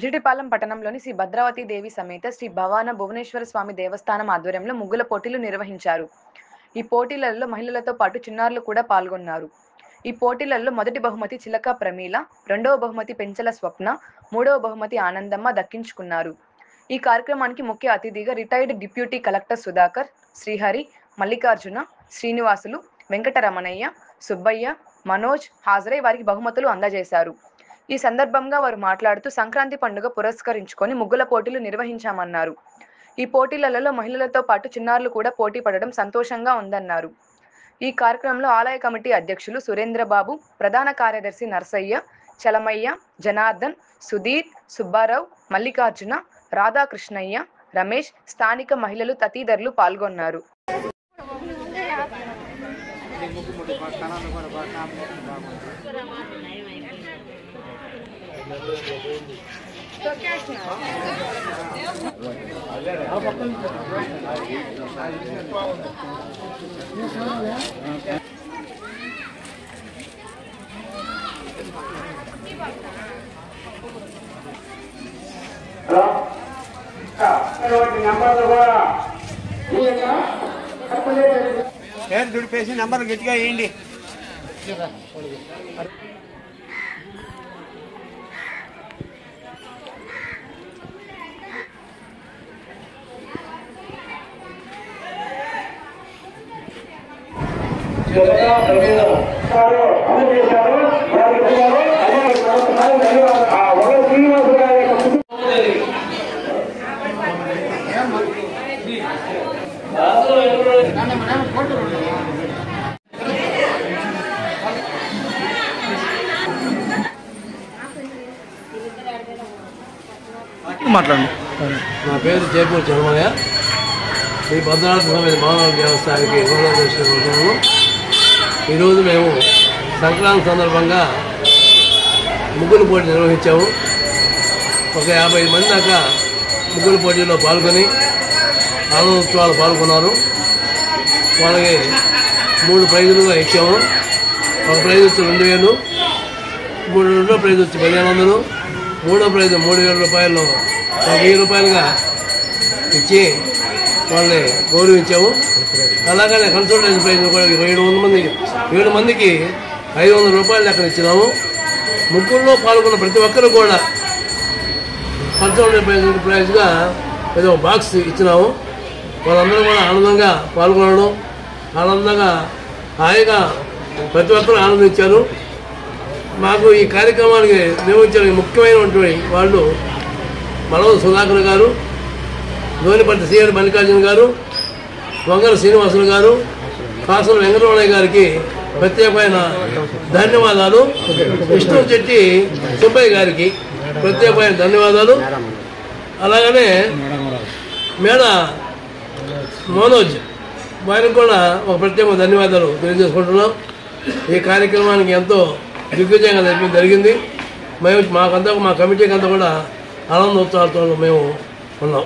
బుజ్జిడిపాలెం పట్టణంలోని శ్రీ భద్రావతి దేవి సమేత శ్రీ భవాన భువనేశ్వర స్వామి దేవస్థానం ఆధ్వర్యంలో ముగ్గుల పోటీలు నిర్వహించారు. ఈ పోటీలలో మహిళలతో పాటు చిన్నారులు కూడా పాల్గొన్నారు. ఈ పోటీలలో మొదటి బహుమతి చిలక ప్రమీల, రెండవ బహుమతి పెంచల స్వప్న, మూడవ బహుమతి ఆనందమ్మ దక్కించుకున్నారు. ఈ కార్యక్రమానికి ముఖ్య అతిథిగా retired deputy collector Sudhakar, Srihari, Mallikarjuna, Srinivasulu, Venkataramanaiah, Subbaiah, Manoj హాజరై వారికి బహుమతులు అందజేశారు. ఈ సందర్భంగా వారు మాట్లాడుతూ సంక్రాంతి పండుగ పురస్కరించుకొని ముగ్గుల పోటీలు నిర్వహించామన్నారు. ఈ పోటీలలో మహిళలతో పాటు చిన్నారులు కూడా పోటీ పడడం సంతోషంగా ఉందన్నారు. ఈ కార్యక్రమంలో ఆలయ కమిటీ అధ్యక్షులు సురేంద్రబాబు, ప్రధాన కార్యదర్శి నర్సయ్య, చలమయ్య, జనార్దన్, సుధీర్, సుబ్బారావు, మల్లికార్జున, రాధాకృష్ణయ్య, రమేష్, స్థానిక మహిళలు తదితరులు పాల్గొన్నారు. దుడిపేసి నంబర్లు గట్టిగా వేయండి. మాట్లాడండి. నా పేరు జయపూర్ చలమయ్య. ఈ భద్రావతి సమేత మానవ దేవస్థానానికి గౌరవ. ఈరోజు మేము సంక్రాంతి సందర్భంగా ముగ్గుల పోటీ నిర్వహించాము. ఒక 50 మంది దాకా ముగ్గుల పోటీలో పాల్గొని ఆనందోత్సవాలు పాల్గొన్నారు. వాళ్ళకి 3 ప్రైజులుగా ఇచ్చాము. ఒక ప్రైజ్ వచ్చి 2000, రెండో ప్రైజ్ వచ్చి 1500, మూడో ప్రైజ్ 3000 రూపాయలు, 1000 రూపాయలుగా ఇచ్చి వాళ్ళని గౌరవించాము. అలాగనే కన్సల్టేషన్ ప్రైజ్ కూడా 7 మందికి 500 రూపాయలు అక్కడ ఇచ్చినాము. ముగ్గుల్లో పాల్గొన్న ప్రతి ఒక్కరు కూడా కన్సల్టేషన్ ప్రైజ్గా ఏదో బాక్స్ ఇచ్చినాము. వాళ్ళందరూ కూడా ఆనందంగా పాల్గొనడం, ఆనందంగా హాయిగా ప్రతి ఒక్కరు ఆనందించారు. మాకు ఈ కార్యక్రమానికి నిర్వహించడానికి ముఖ్యమైనటువంటి వాళ్ళు మలవ సుధాకర్ గారు, ధోనిపర్తి సిఆర్ మల్లికార్జున గారు, వంగర శ్రీనివాసులు గారు, కాసుల వెంకటరమణయ్య గారికి ప్రత్యేకమైన ధన్యవాదాలు. విష్ణు చెట్టి సుబ్బయ్య గారికి ప్రత్యేకమైన ధన్యవాదాలు. అలాగనే మేడ మనోజ్ వారికి కూడా ఒక ప్రత్యేక ధన్యవాదాలు తెలియజేసుకుంటున్నాం. ఈ కార్యక్రమానికి ఎంతో దిగ్విజయంగా జరిగింది. మేము మా కమిటీకి అంతా కూడా ఆనందోత్సవాలతో మేము ఉన్నాం.